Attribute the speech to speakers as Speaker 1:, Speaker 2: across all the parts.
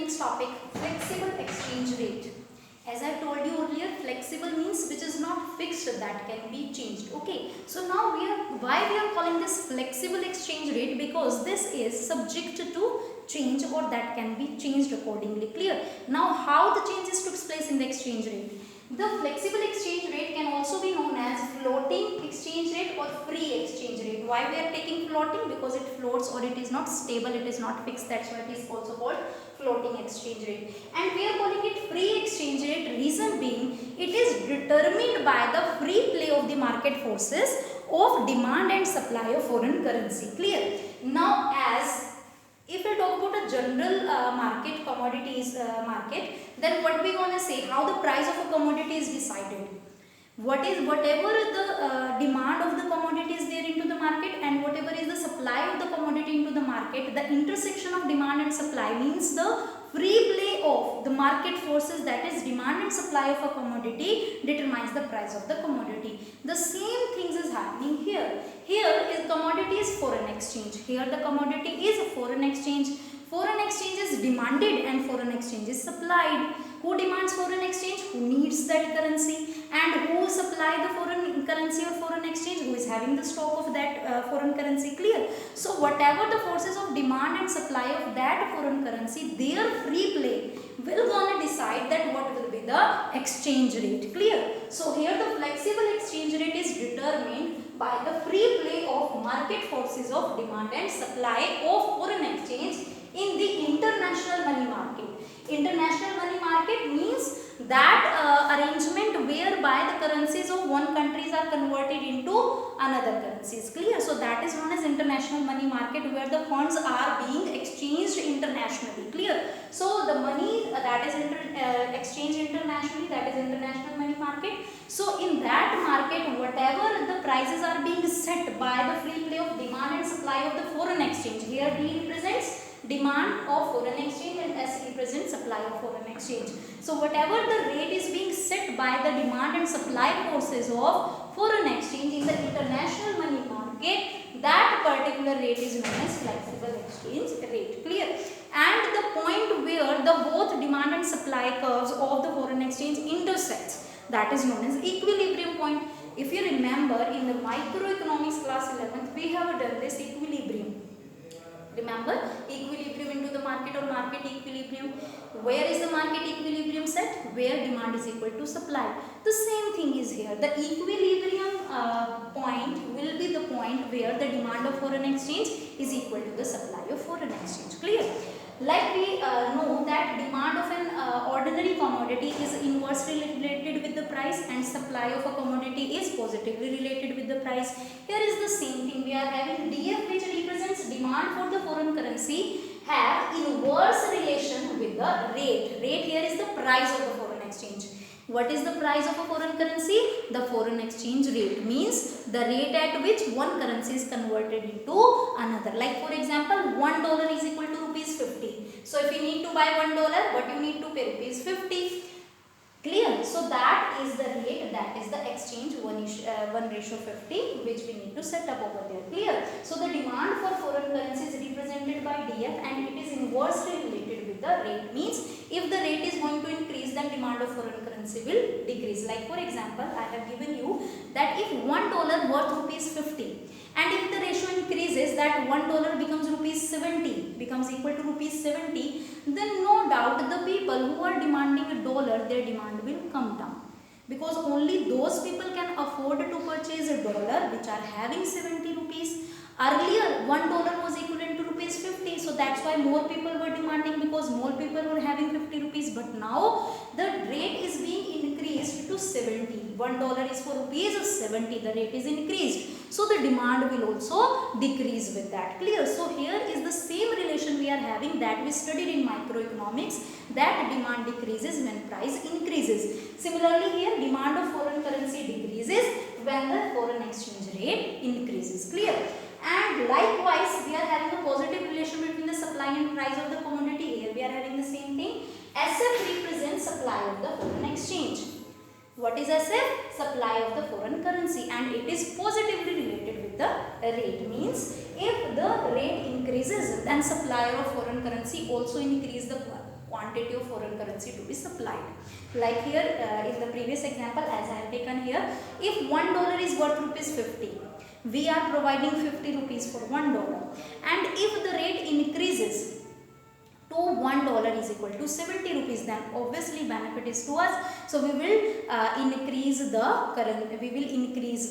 Speaker 1: evening's topic, flexible exchange rate. As I told you earlier, flexible means which is not fixed, that can be changed. Okay, so now why we are calling this flexible exchange rate? Because this is subject to change, or that can be changed accordingly. Clear? Now how the changes took place in the exchange rate? The flexible exchange rate can also be known as floating exchange rate or free exchange rate. Why we are taking floating? Because it floats, or it is not stable, it is not fixed. That's why it is also called floating exchange rate. And we are calling it free exchange rate. Reason being, it is determined by the free play of the market forces of demand and supply of foreign currency. Clear? Now, as if we talk about a general market, commodities market, then what we gonna say? How the price of a commodity is decided? Whatever the demand of the commodity is there into the market, and whatever is the supply of the commodity into the market, the intersection of demand and supply means the free play of the market forces, that is demand and supply of a commodity, determines the price of the commodity. The same things is happening here. Here is commodity is foreign exchange. Here the commodity is foreign exchange. Foreign exchange is demanded and foreign exchange is supplied. Who demands foreign exchange? Who needs that currency? And who supply the foreign currency or foreign exchange? Who is having the stock of that foreign currency? Clear? So whatever the forces of demand and supply of that foreign currency, their free play will gonna decide that what will be the exchange rate. Clear? So here the flexible exchange rate is determined by the free play of market forces of demand and supply of foreign exchange in the international money market. International money market means that arrangement whereby the currencies of one countries are converted into another currencies. Clear? So that is known as international money market, where the funds are being exchanged internationally. Clear? So the money that is exchanged internationally, that is international money market. So in that market, whatever the prices are being set by the free play of demand and supply of the foreign exchange. Here D represents demand of foreign exchange and S represents supply of foreign exchange. So whatever the rate is being set by the demand and supply forces of foreign exchange in the international money market, that particular rate is known as flexible exchange rate. Clear? And the point where the both demand and supply curves of the foreign exchange intersects, that is known as equilibrium point. If you remember, in the microeconomics class 11th, we have done this equilibrium. Remember, equilibrium into the market or market equilibrium. Where is the market equilibrium set? Where demand is equal to supply. The same thing is here. The equilibrium point will be the point where the demand of foreign exchange is equal to the supply of foreign exchange. Clear? Like we know that demand of an ordinary commodity is inversely related with the price, and supply of a commodity is positively related with the price. Here is the same thing. We are having DF, which represents demand for the foreign currency, have inverse relation with the rate. Rate here is the price of the foreign exchange. What is the price of a foreign currency? The foreign exchange rate means the rate at which one currency is converted into another. Like for example, $1 is equal to rupees 50. So if you need to buy $1, what you need to pay? Rupees 50. Clear? So that is the rate, that is the exchange 1:50, which we need to set up over there. Clear? So the demand for foreign currency is represented by DF, and it is inversely related with the rate. Means if the rate is going to increase, then demand of foreign currency will decrease. Like for example, I have given you that if $1 worth rupees 50, and if the ratio increases, that $1 becomes rupees 70, becomes equal to rupees 70, then no doubt the people who are demanding a dollar, their demand will come down. Because only those people can afford to purchase a dollar which are having 70 rupees. Earlier, $1 was equivalent to rupees 50, so that's why more people were demanding, because more people were having 50 rupees. But now the rate is being increased to 70. $1 is for rupees 70. The rate is increased, so the demand will also decrease with that. Clear? So here is the same relation we are having that we studied in microeconomics, that demand decreases when price increases. Similarly, here demand of foreign currency decreases when the foreign exchange rate increases. Clear? And likewise, we are having a positive relation between the supply and price of the commodity. Here we are having the same thing. SF represents supply of the foreign exchange. What is SF? Supply of the foreign currency, and it is positively related with the rate. Means if the rate increases, then supply of foreign currency also increase the quantity of foreign currency to be supplied. Like here in the previous example as I have taken here, if $1 is worth rupees 50, we are providing 50 rupees for $1, and if the rate increases to $1 is equal to 70 rupees, then obviously benefit is to us. So we will increase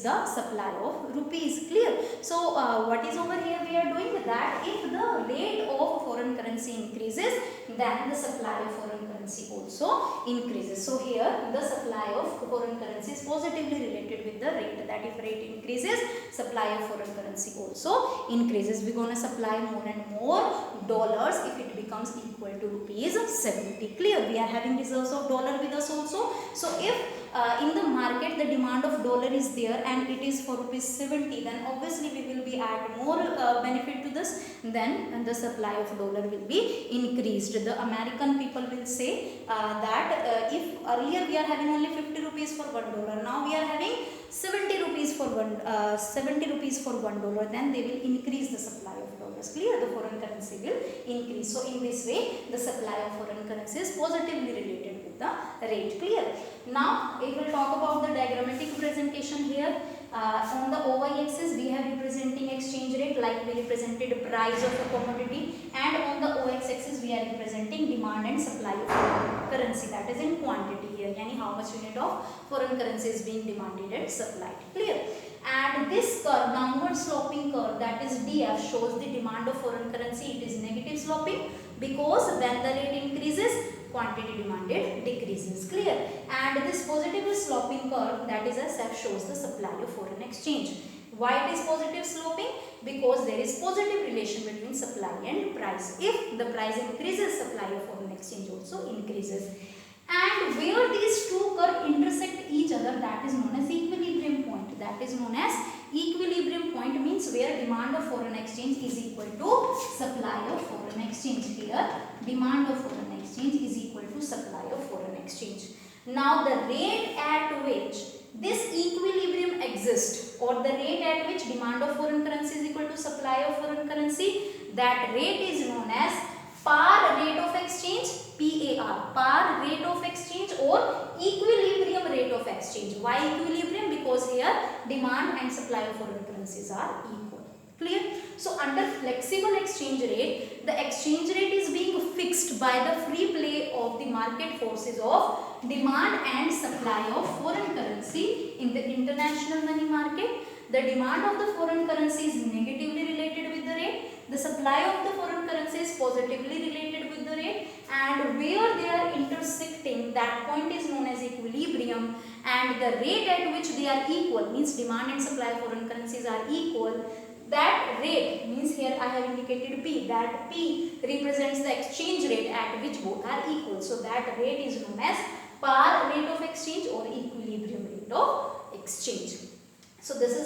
Speaker 1: the supply of rupees. Clear? So what is over here we are doing that if the rate of foreign currency increases, then the supply of foreign currency also increases. So here the supply of foreign currency is positively related with the rate, that if rate increases, supply of foreign currency also increases. We're going to supply more and more dollars if it becomes equal to rupees 70. Clear? We are having reserves of dollar with us also. So if in the market the demand of dollar is there and it is for rupees 70, then obviously we will be add more benefit to this, then the supply of dollar will be increased. The American people will say that if earlier we are having only 50 rupees for $1, now we are having 70 rupees for $1, then they will increase the supply of dollars. Clear? The foreign currency will increase. So in this way the supply of foreign currency is positively related with the rate. Clear? Now we will talk about the diagrammatic representation here. On the OY axis we have representing exchange rate, like we represented price of a commodity, and on the OX axis we are representing demand and supply of foreign currency, that is in quantity here, yani how much unit of foreign currency is being demanded and supplied. Clear? And this curve, downward sloping curve, that is DF, shows the demand of foreign currency. It is negative sloping because when the rate increases, quantity demanded decreases. Clear? And this positively sloping curve, that is SF, shows the supply of foreign exchange. Why it is positive sloping? Because there is positive relation between supply and price. If the price increases, supply of foreign exchange also increases. And where these two curves intersect each other, that is known as equilibrium point. That is known as equilibrium point, means where demand of foreign exchange is equal to supply of foreign exchange. Here demand of foreign exchange is equal to supply of foreign exchange. Now the rate at which this equilibrium exists, or the rate at which demand of foreign currency is equal to supply of foreign currency, that rate is known as par rate of exchange, PAR, par rate of exchange, or equilibrium rate of exchange. Why equilibrium? Because here demand and supply of foreign currencies are equal. Clear? So under flexible exchange rate, the exchange rate is being fixed by the free play of the market forces of demand and supply of foreign currency. In the international money market, the demand of the foreign currency is negatively related with the rate, the supply of the foreign currency is positively related with the rate, and where they are intersecting, that point is known as equilibrium, and the rate at which they are equal, means demand and supply of foreign currencies are equal. That rate, means here I have indicated P, that P represents the exchange rate at which both are equal. So that rate is known as par rate of exchange or equilibrium rate of exchange. So this is